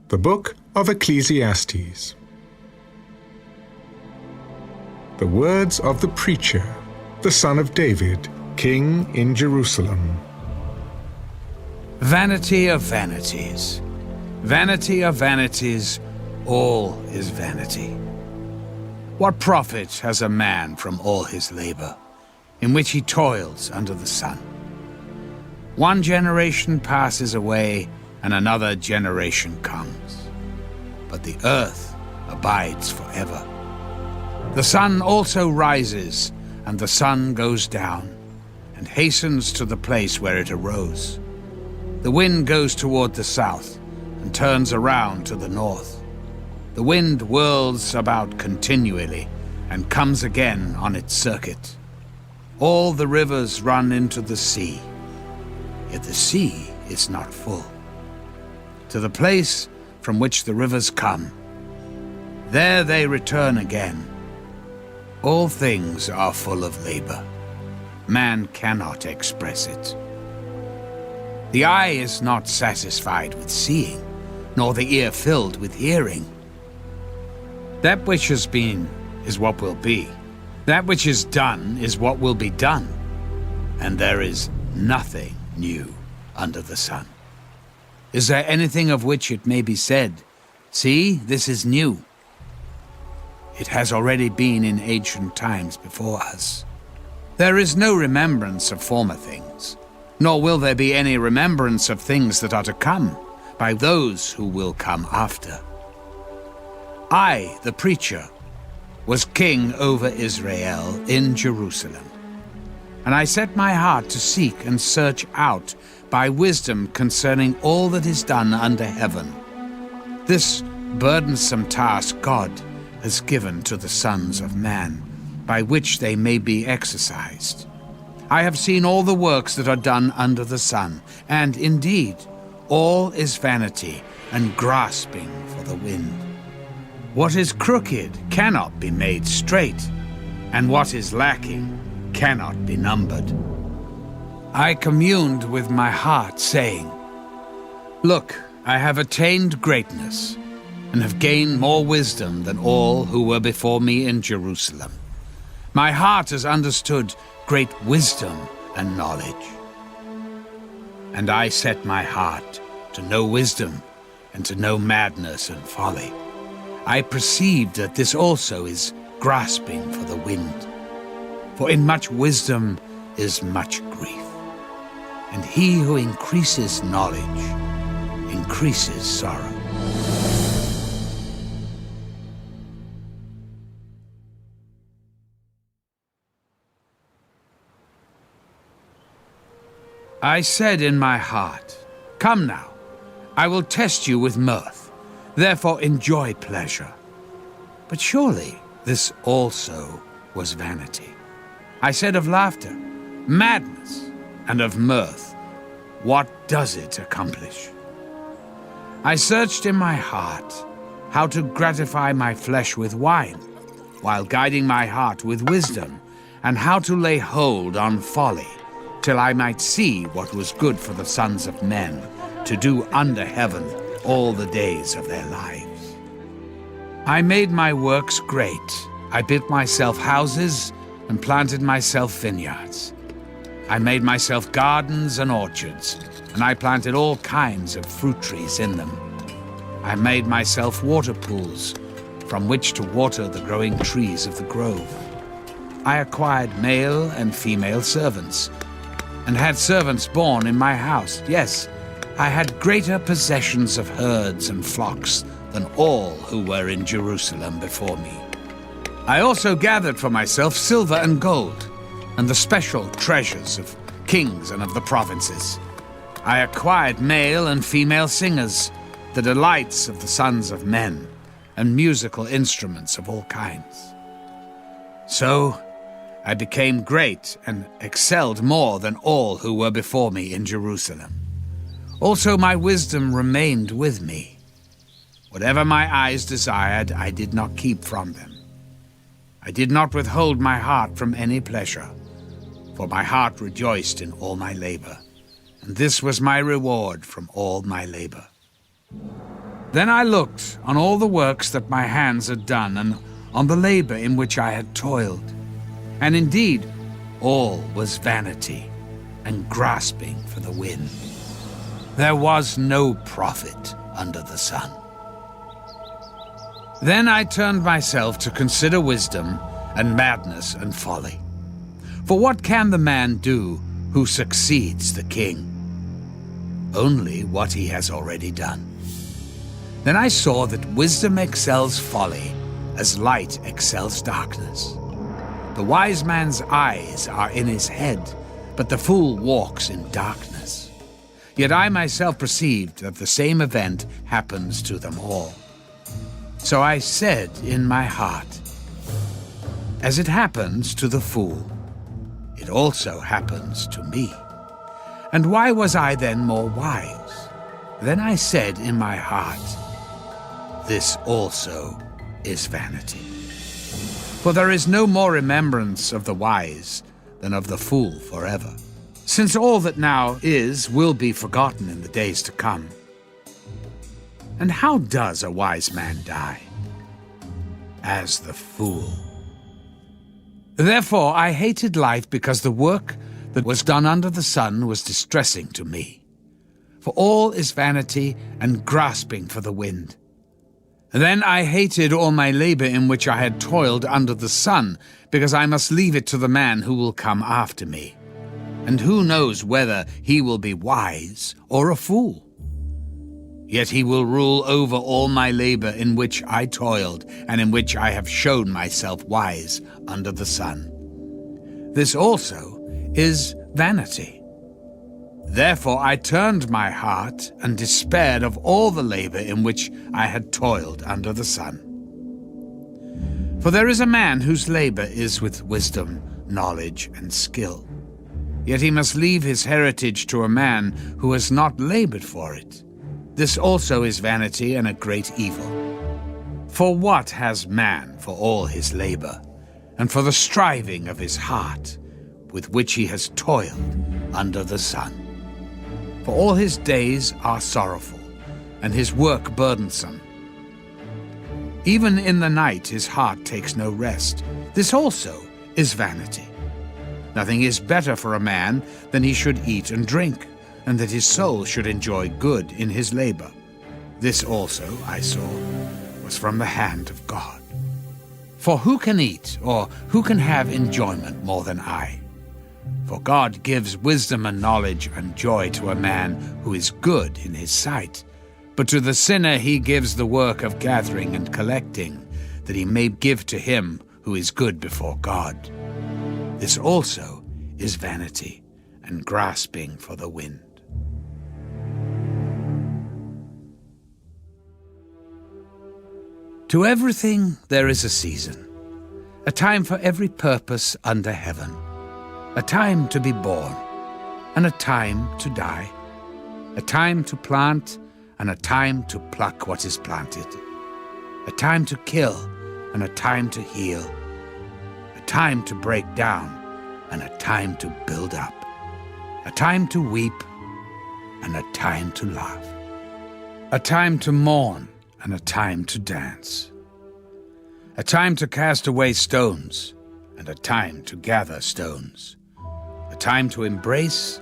The Book of Ecclesiastes. The words of the preacher, the son of David, king in Jerusalem. Vanity of vanities, vanity of vanities, all is vanity. What profit has a man from all his labor, in which he toils under the sun? One generation passes away, and another generation comes. But the earth abides forever. The sun also rises, and the sun goes down, and hastens to the place where it arose. The wind goes toward the south, and turns around to the north. The wind whirls about continually, and comes again on its circuit. All the rivers run into the sea, yet the sea is not full. To the place from which the rivers come, there they return again. All things are full of labor. Man cannot express it. The eye is not satisfied with seeing, nor the ear filled with hearing. That which has been is what will be. That which is done is what will be done. And there is nothing new under the sun. Is there anything of which it may be said, "See, this is new"? It has already been in ancient times before us. There is no remembrance of former things, nor will there be any remembrance of things that are to come by those who will come after. I, the preacher, was king over Israel in Jerusalem, and I set my heart to seek and search out by wisdom concerning all that is done under heaven. This burdensome task God has given to the sons of man, by which they may be exercised. I have seen all the works that are done under the sun, and indeed, all is vanity and grasping for the wind. What is crooked cannot be made straight, and what is lacking cannot be numbered. I communed with my heart, saying, "Look, I have attained greatness, and have gained more wisdom than all who were before me in Jerusalem. My heart has understood great wisdom and knowledge. And I set my heart to know wisdom, and to know madness and folly. I perceived that this also is grasping for the wind. For in much wisdom is much grief. And he who increases knowledge increases sorrow." I said in my heart, "Come now, I will test you with mirth. Therefore enjoy pleasure." But surely this also was vanity. I said of laughter, "Madness," and of mirth, "What does it accomplish?" I searched in my heart how to gratify my flesh with wine, while guiding my heart with wisdom, and how to lay hold on folly, till I might see what was good for the sons of men, to do under heaven all the days of their lives. I made my works great. I built myself houses and planted myself vineyards. I made myself gardens and orchards, and I planted all kinds of fruit trees in them. I made myself water pools from which to water the growing trees of the grove. I acquired male and female servants, and had servants born in my house. Yes, I had greater possessions of herds and flocks than all who were in Jerusalem before me. I also gathered for myself silver and gold, and the special treasures of kings and of the provinces. I acquired male and female singers, the delights of the sons of men, and musical instruments of all kinds. So I became great and excelled more than all who were before me in Jerusalem. Also my wisdom remained with me. Whatever my eyes desired, I did not keep from them. I did not withhold my heart from any pleasure, for my heart rejoiced in all my labor, and this was my reward from all my labor. Then I looked on all the works that my hands had done, and on the labor in which I had toiled. And indeed, all was vanity and grasping for the wind. There was no profit under the sun. Then I turned myself to consider wisdom and madness and folly. For what can the man do who succeeds the king? Only what he has already done. Then I saw that wisdom excels folly, as light excels darkness. The wise man's eyes are in his head, but the fool walks in darkness. Yet I myself perceived that the same event happens to them all. So I said in my heart, as it happens to the fool, it also happens to me. And why was I then more wise? Then I said in my heart, this also is vanity. For there is no more remembrance of the wise than of the fool forever, since all that now is will be forgotten in the days to come. And how does a wise man die? As the fool. Therefore I hated life, because the work that was done under the sun was distressing to me. For all is vanity and grasping for the wind. And then I hated all my labor in which I had toiled under the sun, because I must leave it to the man who will come after me. And who knows whether he will be wise or a fool? Yet he will rule over all my labor in which I toiled, and in which I have shown myself wise under the sun. This also is vanity. Therefore I turned my heart and despaired of all the labor in which I had toiled under the sun. For there is a man whose labor is with wisdom, knowledge, and skill. Yet he must leave his heritage to a man who has not labored for it. This also is vanity and a great evil. For what has man for all his labor, and for the striving of his heart, with which he has toiled under the sun? For all his days are sorrowful, and his work burdensome. Even in the night his heart takes no rest. This also is vanity. Nothing is better for a man than he should eat and drink, and that his soul should enjoy good in his labor. This also, I saw, was from the hand of God. For who can eat, or who can have enjoyment more than I? For God gives wisdom and knowledge and joy to a man who is good in his sight. But to the sinner he gives the work of gathering and collecting, that he may give to him who is good before God. This also is vanity and grasping for the wind. To everything there is a season, a time for every purpose under heaven, a time to be born, and a time to die, a time to plant, and a time to pluck what is planted, a time to kill, and a time to heal, a time to break down, and a time to build up, a time to weep, and a time to laugh, a time to mourn, and a time to dance, a time to cast away stones, and a time to gather stones, a time to embrace,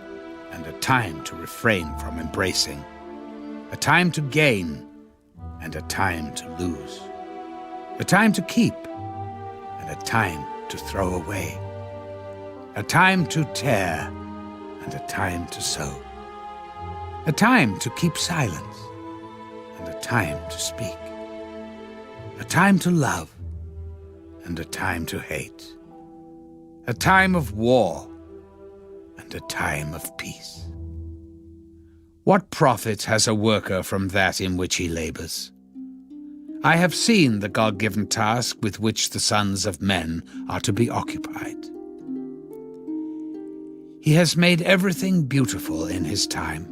and a time to refrain from embracing, a time to gain, and a time to lose, a time to keep, and a time to throw away, a time to tear, and a time to sow, a time to keep silence, and a time to speak, a time to love, and a time to hate, a time of war, and a time of peace. What profit has a worker from that in which he labors? I have seen the God-given task with which the sons of men are to be occupied. He has made everything beautiful in his time.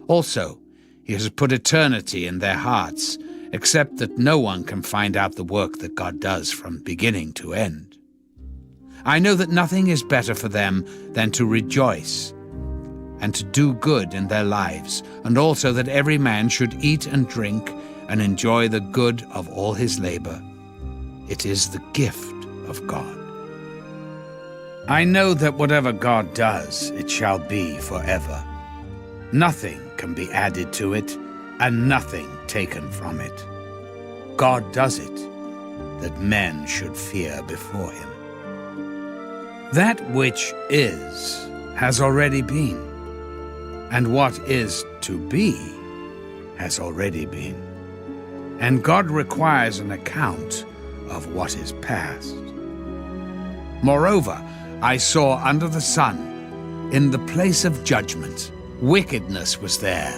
Also, he has put eternity in their hearts, except that no one can find out the work that God does from beginning to end. I know that nothing is better for them than to rejoice and to do good in their lives, and also that every man should eat and drink and enjoy the good of all his labor. It is the gift of God. I know that whatever God does, it shall be forever. Nothing can be added to it, and nothing taken from it. God does it, that men should fear before him. That which is has already been, and what is to be has already been. And God requires an account of what is past. Moreover, I saw under the sun, in the place of judgment, wickedness was there,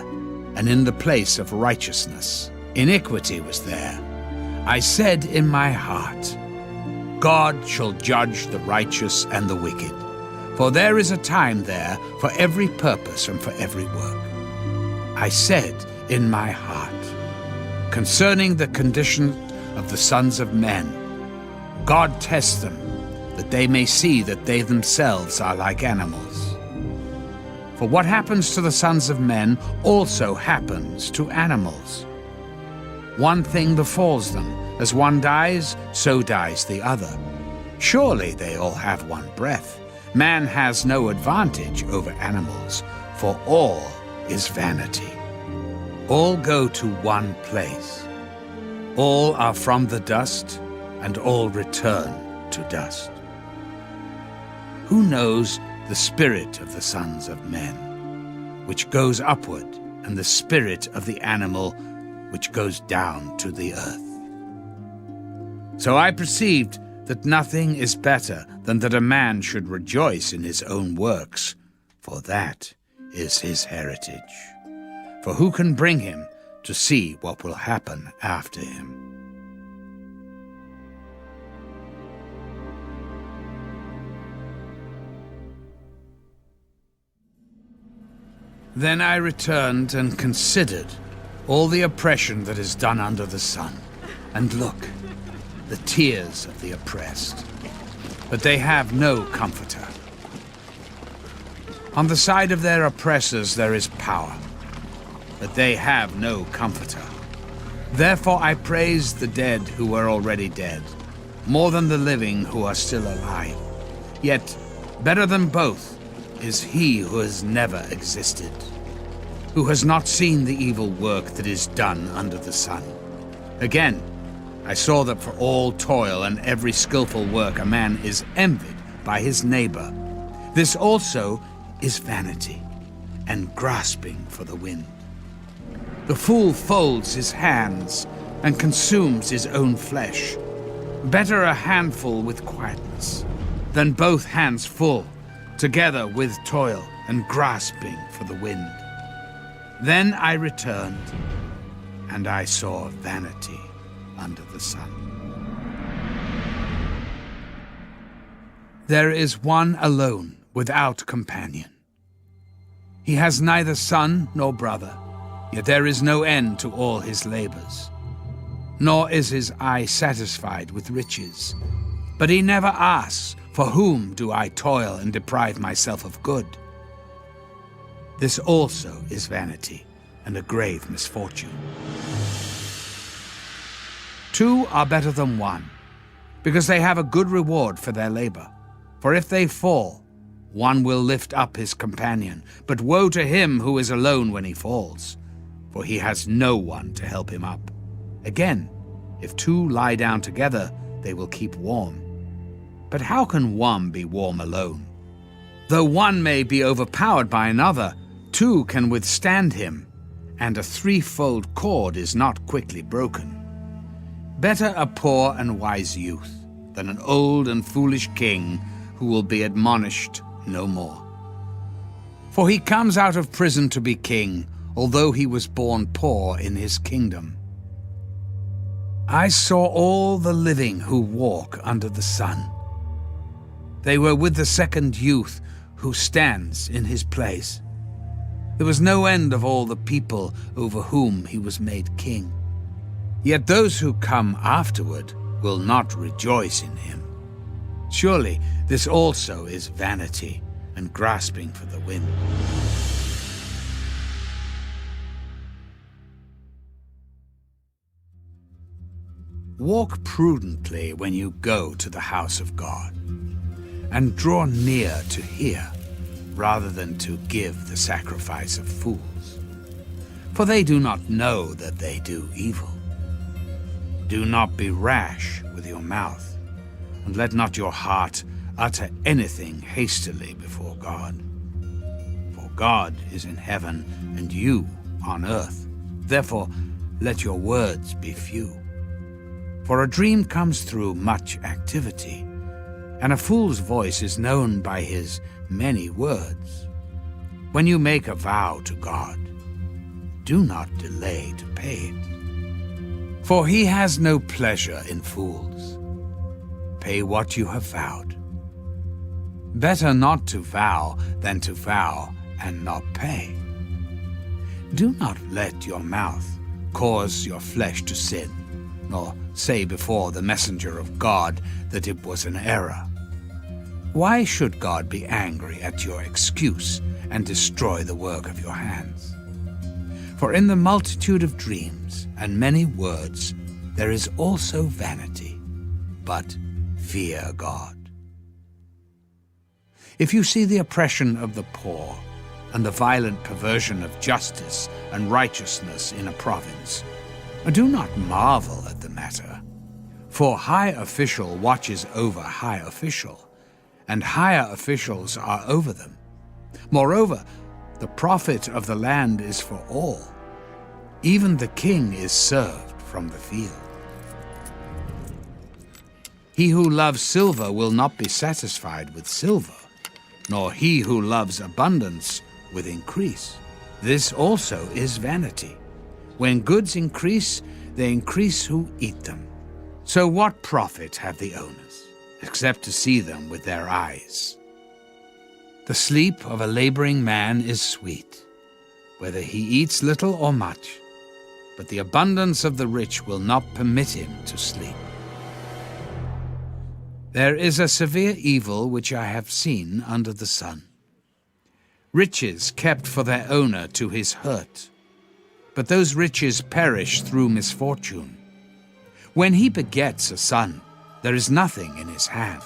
and in the place of righteousness, iniquity was there. I said in my heart, God shall judge the righteous and the wicked, for there is a time there for every purpose and for every work. I said in my heart, concerning the condition of the sons of men, God tests them, that they may see that they themselves are like animals. For what happens to the sons of men also happens to animals. One thing befalls them, as one dies, so dies the other. Surely they all have one breath. Man has no advantage over animals, for all is vanity. All go to one place. All are from the dust, and all return to dust. Who knows the spirit of the sons of men, which goes upward, and the spirit of the animal, which goes down to the earth? So I perceived that nothing is better than that a man should rejoice in his own works, for that is his heritage. For who can bring him to see what will happen after him? Then I returned and considered all the oppression that is done under the sun. And look, the tears of the oppressed. But they have no comforter. On the side of their oppressors there is power, but they have no comforter. Therefore I praise the dead who are already dead, more than the living who are still alive. Yet better than both is he who has never existed, who has not seen the evil work that is done under the sun. Again, I saw that for all toil and every skillful work a man is envied by his neighbor. This also is vanity and grasping for the wind. The fool folds his hands and consumes his own flesh. Better a handful with quietness than both hands full, together with toil and grasping for the wind. Then I returned, and I saw vanity under the sun. There is one alone, without companion. He has neither son nor brother, yet there is no end to all his labors. Nor is his eye satisfied with riches. But he never asks, for whom do I toil and deprive myself of good? This also is vanity, and a grave misfortune. Two are better than one, because they have a good reward for their labor. For if they fall, one will lift up his companion, but woe to him who is alone when he falls, for he has no one to help him up. Again, if two lie down together, they will keep warm. But how can one be warm alone? Though one may be overpowered by another, two can withstand him, and a threefold cord is not quickly broken. Better a poor and wise youth than an old and foolish king who will be admonished no more. For he comes out of prison to be king, although he was born poor in his kingdom. I saw all the living who walk under the sun. They were with the second youth who stands in his place. There was no end of all the people over whom he was made king. Yet those who come afterward will not rejoice in him. Surely this also is vanity and grasping for the wind. Walk prudently when you go to the house of God, and draw near to hear, rather than to give the sacrifice of fools. For they do not know that they do evil. Do not be rash with your mouth, and let not your heart utter anything hastily before God. For God is in heaven, and you on earth. Therefore, let your words be few. For a dream comes through much activity, and a fool's voice is known by his many words. When you make a vow to God, do not delay to pay it. For he has no pleasure in fools. Pay what you have vowed. Better not to vow than to vow and not pay. Do not let your mouth cause your flesh to sin, nor say before the messenger of God that it was an error. Why should God be angry at your excuse and destroy the work of your hands? For in the multitude of dreams and many words there is also vanity, but fear God. If you see the oppression of the poor, and the violent perversion of justice and righteousness in a province, do not marvel at the matter. For high official watches over high official, and higher officials are over them. Moreover, the profit of the land is for all. Even the king is served from the field. He who loves silver will not be satisfied with silver, nor he who loves abundance with increase. This also is vanity. When goods increase, they increase who eat them. So what profit have the owners, except to see them with their eyes? The sleep of a laboring man is sweet, whether he eats little or much, but the abundance of the rich will not permit him to sleep. There is a severe evil which I have seen under the sun. Riches kept for their owner to his hurt, but those riches perish through misfortune. When he begets a son, there is nothing in his hand.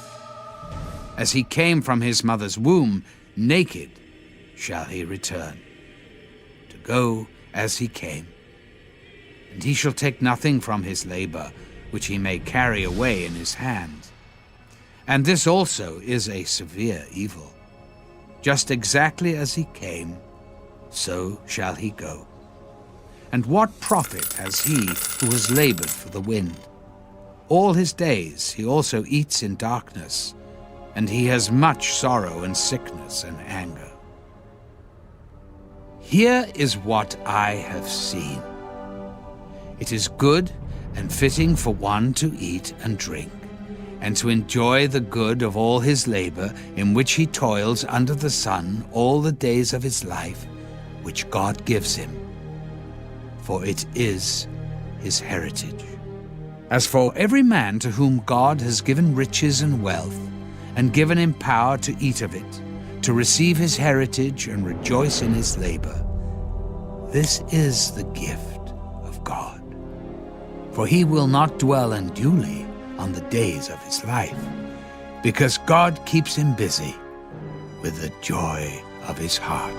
As he came from his mother's womb, naked shall he return, to go as he came. And he shall take nothing from his labor, which he may carry away in his hand. And this also is a severe evil. Just exactly as he came, so shall he go. And what profit has he who has labored for the wind? All his days he also eats in darkness, and he has much sorrow and sickness and anger. Here is what I have seen. It is good and fitting for one to eat and drink, and to enjoy the good of all his labor in which he toils under the sun all the days of his life, which God gives him. For it is his heritage. As for every man to whom God has given riches and wealth, and given him power to eat of it, to receive his heritage and rejoice in his labor, this is the gift of God. For he will not dwell unduly on the days of his life, because God keeps him busy with the joy of his heart.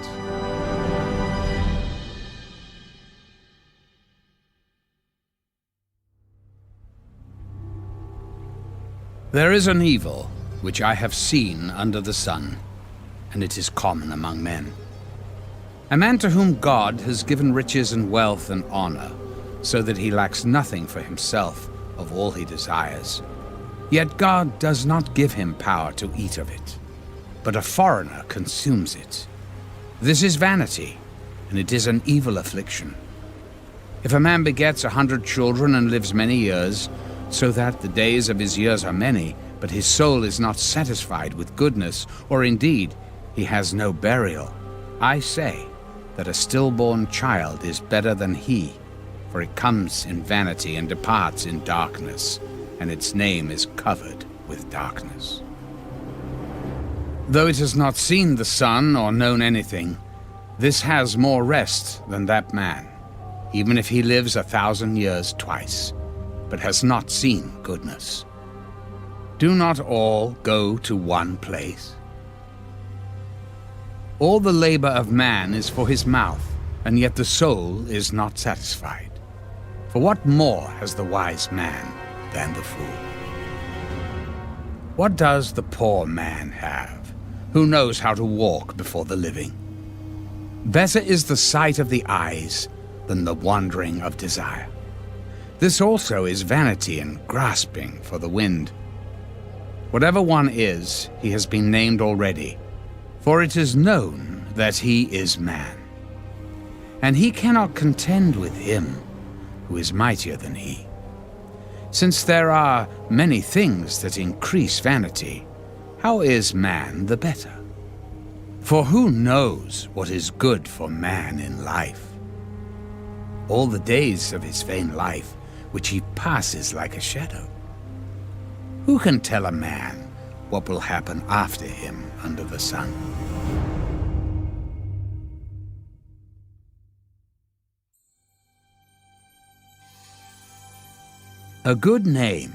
There is an evil which I have seen under the sun, and it is common among men. A man to whom God has given riches and wealth and honor, so that he lacks nothing for himself of all he desires. Yet God does not give him power to eat of it, but a foreigner consumes it. This is vanity, and it is an evil affliction. If a man begets 100 children and lives many years, so that the days of his years are many, but his soul is not satisfied with goodness, or indeed he has no burial, I say that a stillborn child is better than he, for it comes in vanity and departs in darkness, and its name is covered with darkness. Though it has not seen the sun or known anything, this has more rest than that man, even if he lives 1,000 years twice. but has not seen goodness. Do not all go to one place? All the labor of man is for his mouth, and yet the soul is not satisfied. For what more has the wise man than the fool? What does the poor man have, who knows how to walk before the living? Better is the sight of the eyes than the wandering of desire. This also is vanity and grasping for the wind. Whatever one is, he has been named already, for it is known that he is man. And he cannot contend with him who is mightier than he. Since there are many things that increase vanity, how is man the better? For who knows what is good for man in life? All the days of his vain life, which he passes like a shadow. Who can tell a man what will happen after him under the sun? A good name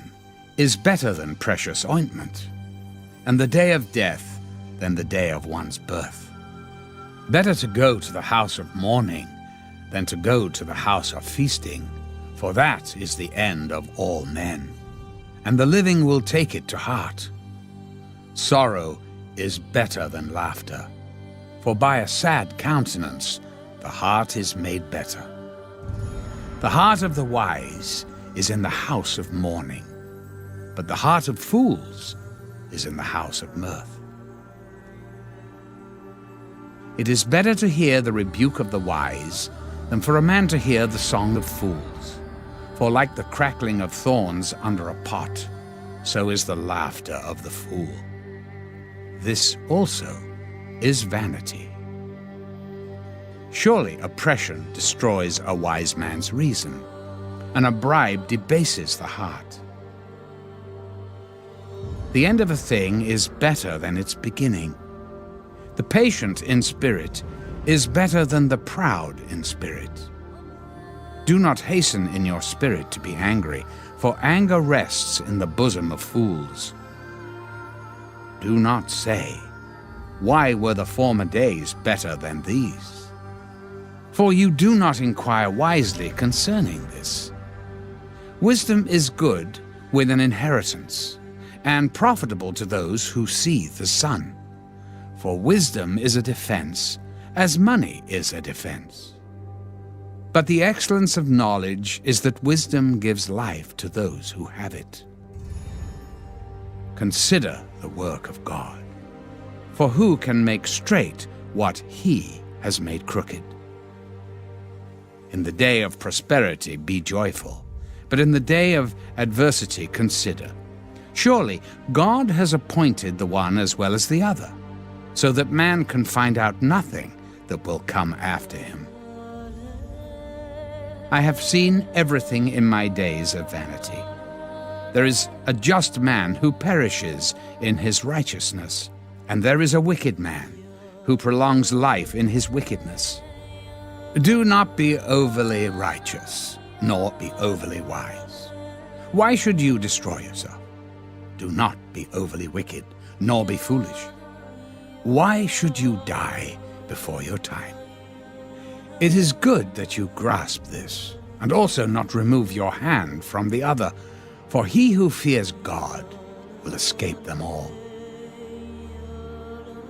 is better than precious ointment, and the day of death than the day of one's birth. Better to go to the house of mourning than to go to the house of feasting, for that is the end of all men, and the living will take it to heart. Sorrow is better than laughter, for by a sad countenance the heart is made better. The heart of the wise is in the house of mourning, but the heart of fools is in the house of mirth. It is better to hear the rebuke of the wise than for a man to hear the song of fools. For like the crackling of thorns under a pot, so is the laughter of the fool. This also is vanity. Surely oppression destroys a wise man's reason, and a bribe debases the heart. The end of a thing is better than its beginning. The patient in spirit is better than the proud in spirit. Do not hasten in your spirit to be angry, for anger rests in the bosom of fools. Do not say, "Why were the former days better than these?" For you do not inquire wisely concerning this. Wisdom is good with an inheritance, and profitable to those who see the sun. For wisdom is a defense, as money is a defense. But the excellence of knowledge is that wisdom gives life to those who have it. Consider the work of God, for who can make straight what he has made crooked? In the day of prosperity be joyful, but in the day of adversity consider. Surely God has appointed the one as well as the other, so that man can find out nothing that will come after him. I have seen everything in my days of vanity. There is a just man who perishes in his righteousness, and there is a wicked man who prolongs life in his wickedness. Do not be overly righteous, nor be overly wise. Why should you destroy yourself? Do not be overly wicked, nor be foolish. Why should you die before your time? It is good that you grasp this, and also not remove your hand from the other, for he who fears God will escape them all.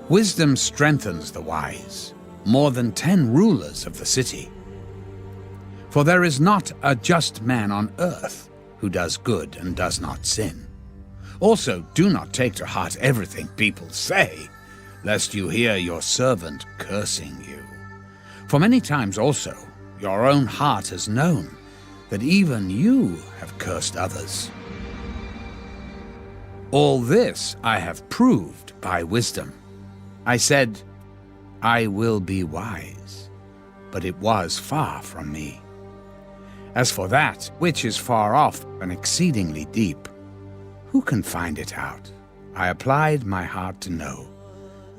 Wisdom strengthens the wise, more than 10 rulers of the city. For there is not a just man on earth who does good and does not sin. Also, do not take to heart everything people say, lest you hear your servant cursing you. For many times also your own heart has known that even you have cursed others. All this I have proved by wisdom. I said, I will be wise, but it was far from me. As for that which is far off and exceedingly deep, who can find it out? I applied my heart to know,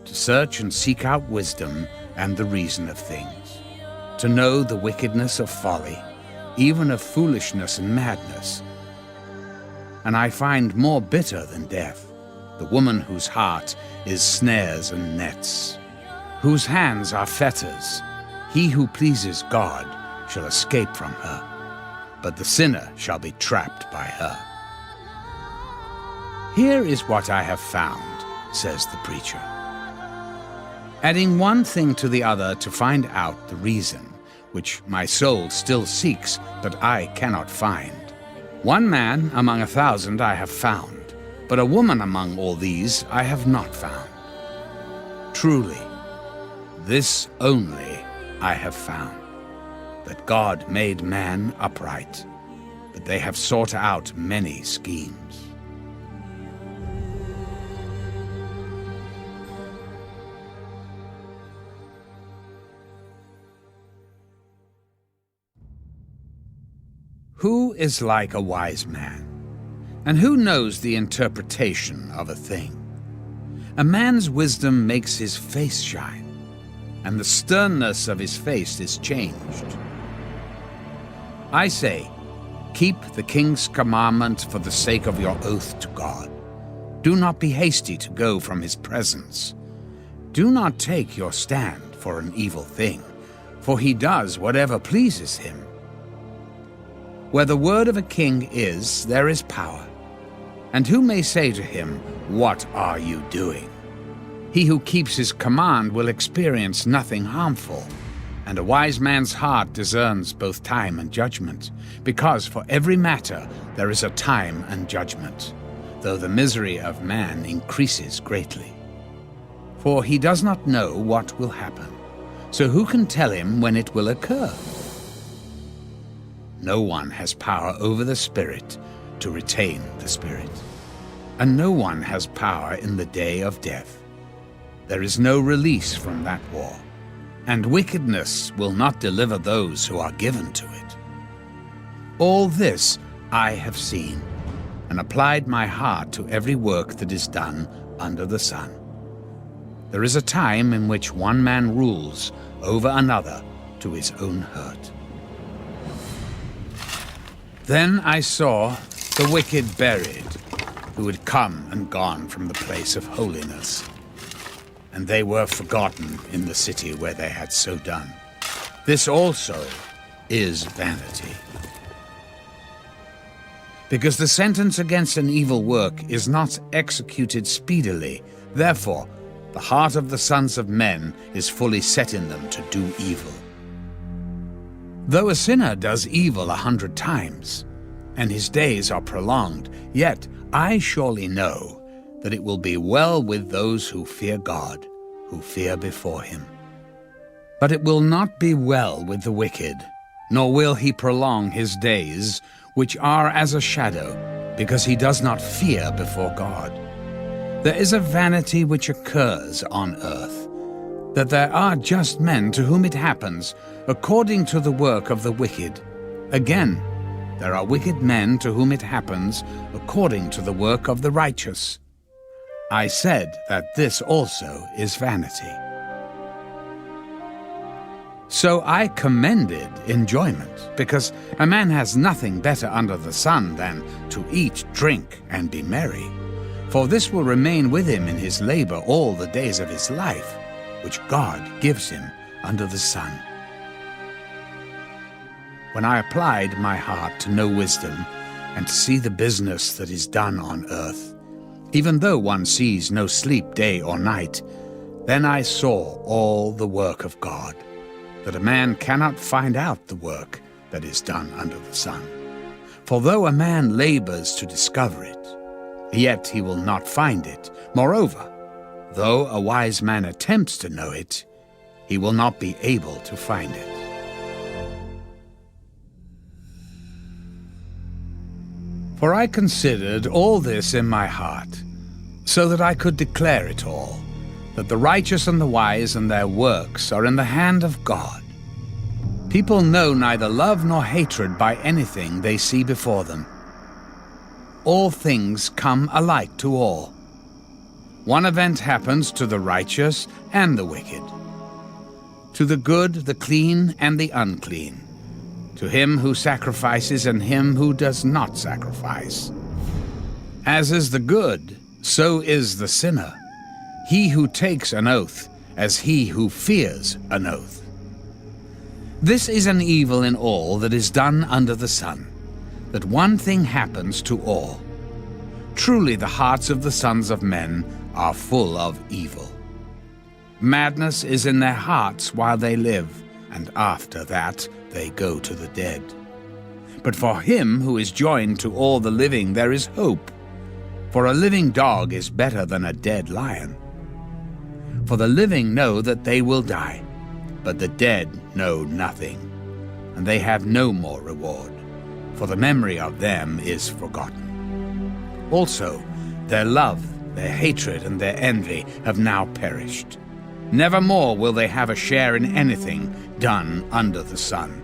to search and seek out wisdom and the reason of things, to know the wickedness of folly, even of foolishness and madness, and I find more bitter than death, the woman whose heart is snares and nets, whose hands are fetters. He who pleases God shall escape from her, but the sinner shall be trapped by her. Here is what I have found, says the preacher. Adding one thing to the other to find out the reason, which my soul still seeks, but I cannot find. One man among 1,000 I have found, but a woman among all these I have not found. Truly, this only I have found, that God made man upright, but they have sought out many schemes. Who is like a wise man? And who knows the interpretation of a thing? A man's wisdom makes his face shine, and the sternness of his face is changed. I say, keep the king's commandment for the sake of your oath to God. Do not be hasty to go from his presence. Do not take your stand for an evil thing, for he does whatever pleases him. Where the word of a king is, there is power. And who may say to him, "What are you doing?" He who keeps his command will experience nothing harmful, and a wise man's heart discerns both time and judgment, because for every matter there is a time and judgment, though the misery of man increases greatly. For he does not know what will happen, so who can tell him when it will occur? No one has power over the Spirit to retain the Spirit, and no one has power in the day of death. There is no release from that war, and wickedness will not deliver those who are given to it. All this I have seen, and applied my heart to every work that is done under the sun. There is a time in which one man rules over another to his own hurt. Then I saw the wicked buried, who had come and gone from the place of holiness, and they were forgotten in the city where they had so done. This also is vanity. Because the sentence against an evil work is not executed speedily, therefore the heart of the sons of men is fully set in them to do evil. Though a sinner does evil 100 times, and his days are prolonged, yet I surely know that it will be well with those who fear God, who fear before him. But it will not be well with the wicked, nor will he prolong his days, which are as a shadow, because he does not fear before God. There is a vanity which occurs on earth, that there are just men to whom it happens according to the work of the wicked. Again, there are wicked men to whom it happens according to the work of the righteous. I said that this also is vanity. So I commended enjoyment, because a man has nothing better under the sun than to eat, drink, and be merry. For this will remain with him in his labor all the days of his life, which God gives him under the sun. When I applied my heart to know wisdom, and to see the business that is done on earth, even though one sees no sleep day or night, then I saw all the work of God, that a man cannot find out the work that is done under the sun. For though a man labors to discover it, yet he will not find it. Moreover, though a wise man attempts to know it, he will not be able to find it. For I considered all this in my heart, so that I could declare it all, that the righteous and the wise and their works are in the hand of God. People know neither love nor hatred by anything they see before them. All things come alike to all. One event happens to the righteous and the wicked, to the good, the clean, and the unclean, to him who sacrifices and him who does not sacrifice. As is the good, so is the sinner. He who takes an oath, as he who fears an oath. This is an evil in all that is done under the sun, that one thing happens to all. Truly the hearts of the sons of men are full of evil. Madness is in their hearts while they live, and after that they go to the dead. But for him who is joined to all the living there is hope. For a living dog is better than a dead lion. For the living know that they will die, but the dead know nothing, and they have no more reward, for the memory of them is forgotten. Also, their love, their hatred, and their envy have now perished. Never more will they have a share in anything done under the sun.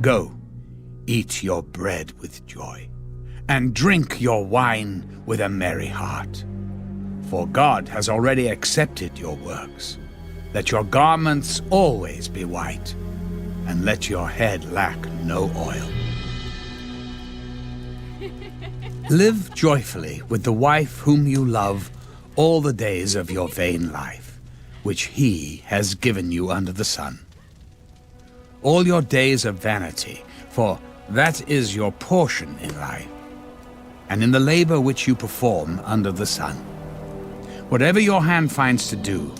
Go, eat your bread with joy, and drink your wine with a merry heart. For God has already accepted your works. Let your garments always be white, and let your head lack no oil. Live joyfully with the wife whom you love all the days of your vain life, which he has given you under the sun. All your days of vanity, for that is your portion in life, and in the labor which you perform under the sun. Whatever your hand finds to do,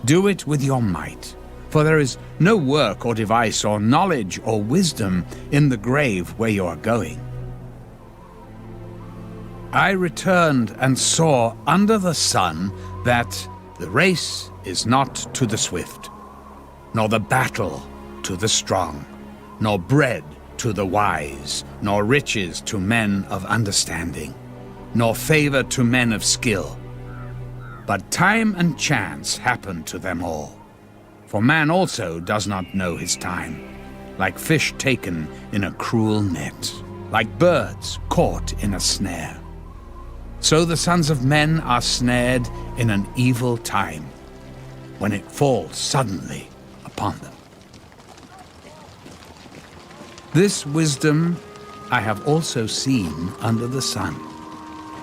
do it with your might, for there is no work or device or knowledge or wisdom in the grave where you are going. I returned and saw under the sun that the race is not to the swift, nor the battle to the strong, nor bread to the wise, nor riches to men of understanding, nor favor to men of skill. But time and chance happen to them all. For man also does not know his time, like fish taken in a cruel net, like birds caught in a snare. So the sons of men are snared in an evil time, when it falls suddenly upon them. This wisdom I have also seen under the sun,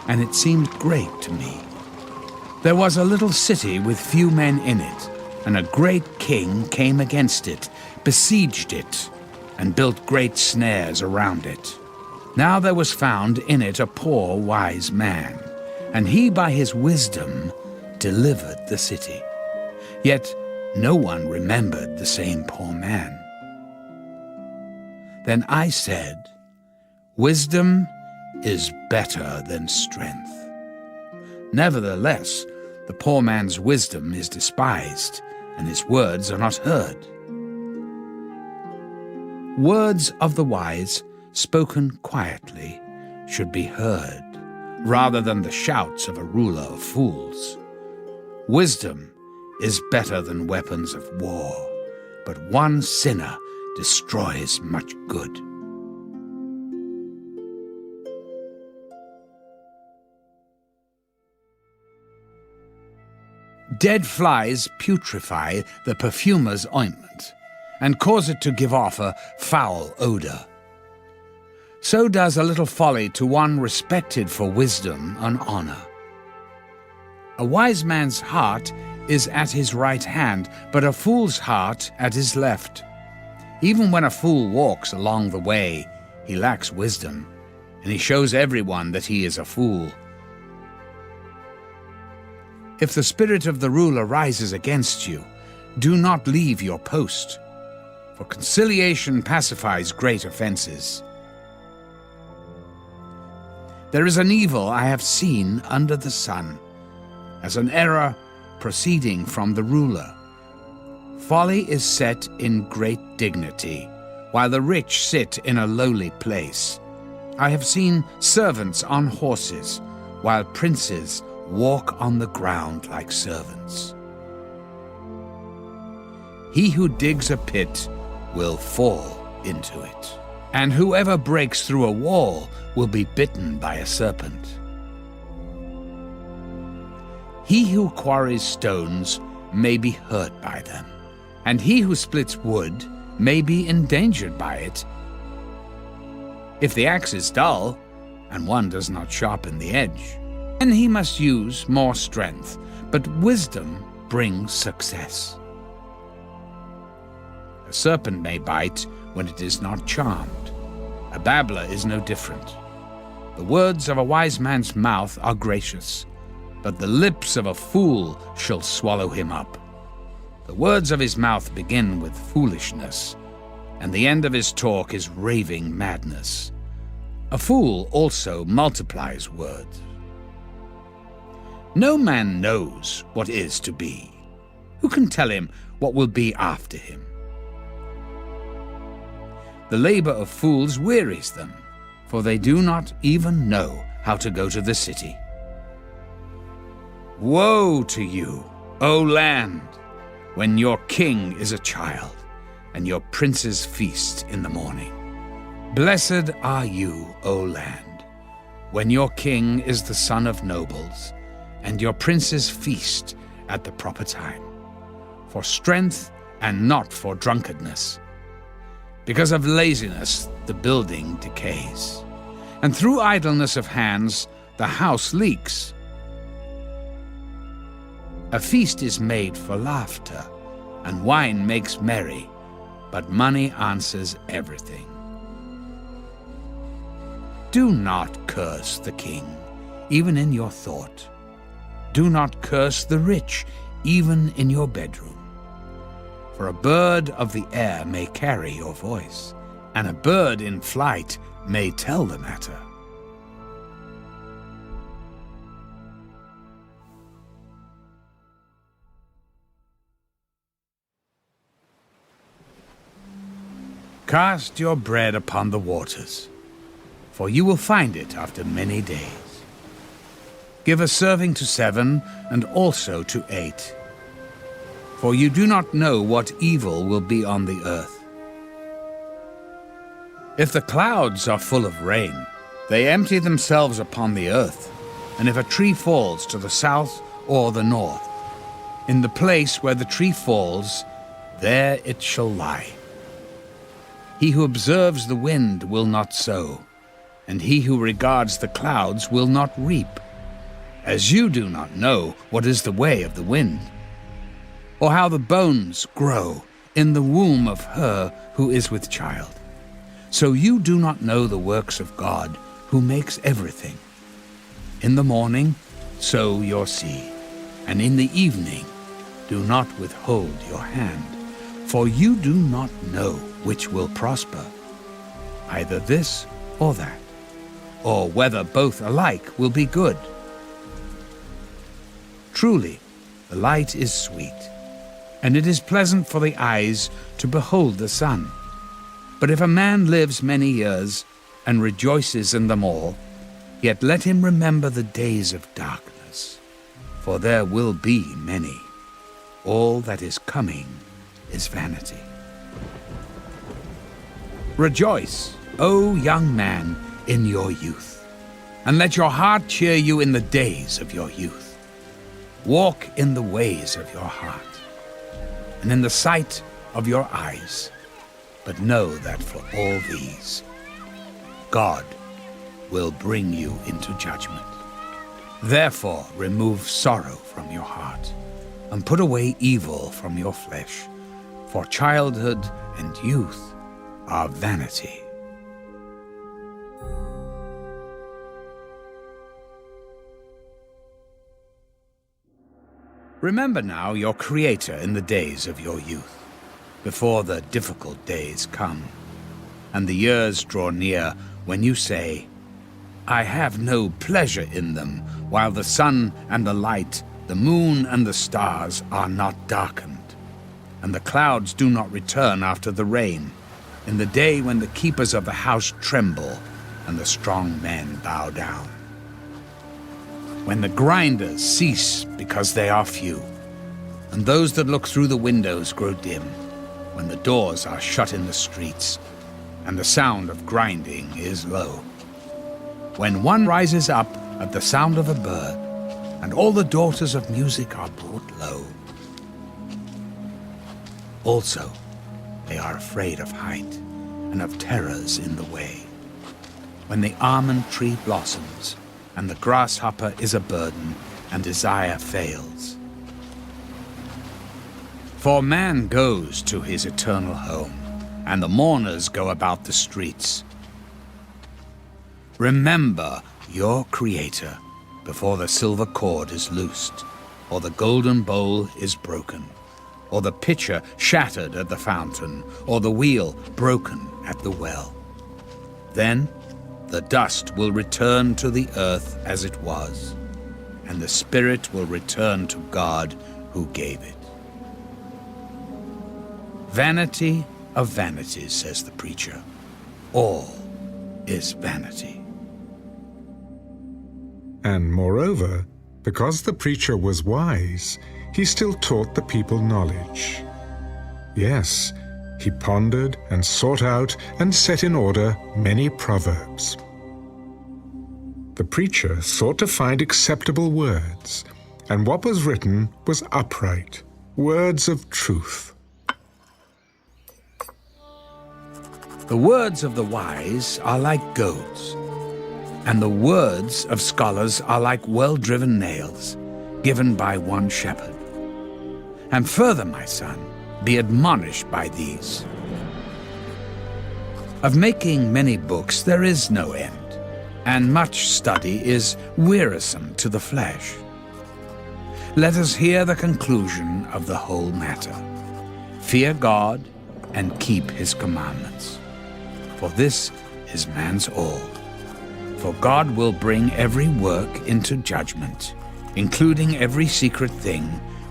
and it seemed great to me. There was a little city with few men in it, and a great king came against it, besieged it, and built great snares around it. Now there was found in it a poor wise man, and he by his wisdom delivered the city. Yet no one remembered the same poor man. Then I said, Wisdom is better than strength. Nevertheless, the poor man's wisdom is despised, and his words are not heard. Words of the wise, spoken quietly, should be heard, rather than the shouts of a ruler of fools. Wisdom is better than weapons of war, but one sinner destroys much good. Dead flies putrefy the perfumer's ointment, and cause it to give off a foul odor. So does a little folly to one respected for wisdom and honor. A wise man's heart is at his right hand, but a fool's heart at his left. Even when a fool walks along the way, he lacks wisdom, and he shows everyone that he is a fool. If the spirit of the ruler rises against you, do not leave your post, for conciliation pacifies great offenses. There is an evil I have seen under the sun, as an error proceeding from the ruler. Folly is set in great dignity, while the rich sit in a lowly place. I have seen servants on horses, while princes walk on the ground like servants. He who digs a pit will fall into it, and whoever breaks through a wall will be bitten by a serpent. He who quarries stones may be hurt by them, and he who splits wood may be endangered by it. If the axe is dull, and one does not sharpen the edge. Then he must use more strength, but wisdom brings success. A serpent may bite when it is not charmed. A babbler is no different. The words of a wise man's mouth are gracious, but the lips of a fool shall swallow him up. The words of his mouth begin with foolishness, and the end of his talk is raving madness. A fool also multiplies words. No man knows what is to be. Who can tell him what will be after him? The labor of fools wearies them, for they do not even know how to go to the city. Woe to you, O land, when your king is a child, and your princes feast in the morning. Blessed are you, O land, when your king is the son of nobles, and your princes feast at the proper time, for strength and not for drunkenness. Because of laziness, the building decays, and through idleness of hands, the house leaks. A feast is made for laughter, and wine makes merry, but money answers everything. Do not curse the king, even in your thought. Do not curse the rich, even in your bedroom. For a bird of the air may carry your voice, and a bird in flight may tell the matter. Cast your bread upon the waters, for you will find it after many days. Give a serving to 7, and also to 8. For you do not know what evil will be on the earth. If the clouds are full of rain, they empty themselves upon the earth, and if a tree falls to the south or the north, in the place where the tree falls, there it shall lie. He who observes the wind will not sow, and he who regards the clouds will not reap. As you do not know what is the way of the wind, or how the bones grow in the womb of her who is with child, so you do not know the works of God, who makes everything. In the morning sow your seed, and in the evening do not withhold your hand, for you do not know which will prosper, either this or that, or whether both alike will be good. Truly, the light is sweet, and it is pleasant for the eyes to behold the sun. But if a man lives many years and rejoices in them all, yet let him remember the days of darkness, for there will be many. All that is coming is vanity. Rejoice, O young man, in your youth, and let your heart cheer you in the days of your youth. Walk in the ways of your heart, and in the sight of your eyes, but know that for all these, God will bring you into judgment. Therefore remove sorrow from your heart, and put away evil from your flesh, for childhood and youth are vanity. Remember now your Creator in the days of your youth, before the difficult days come, and the years draw near when you say, I have no pleasure in them, while the sun and the light, the moon and the stars are not darkened, and the clouds do not return after the rain, in the day when the keepers of the house tremble, and the strong men bow down. When the grinders cease because they are few, and those that look through the windows grow dim, when the doors are shut in the streets, and the sound of grinding is low. When one rises up at the sound of a bird, and all the daughters of music are brought low. Also, they are afraid of height, and of terrors in the way. when the almond tree blossoms, and the grasshopper is a burden, and desire fails. For man goes to his eternal home, and the mourners go about the streets. Remember your Creator before the silver cord is loosed, or the golden bowl is broken, or the pitcher shattered at the fountain, or the wheel broken at the well. Then the dust will return to the earth as it was, and the spirit will return to God who gave it. Vanity of vanities, says the preacher. All is vanity. And moreover, because the preacher was wise, he still taught the people knowledge. Yes, he pondered and sought out and set in order many proverbs. The preacher sought to find acceptable words, and what was written was upright, words of truth. The words of the wise are like goads, and the words of scholars are like well-driven nails, given by one shepherd. And further, my son, be admonished by these. Of making many books there is no end, and much study is wearisome to the flesh. Let us hear the conclusion of the whole matter. Fear God and keep his commandments, for this is man's all. For God will bring every work into judgment, including every secret thing,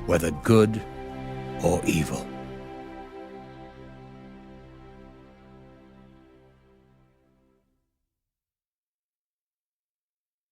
whether good or evil.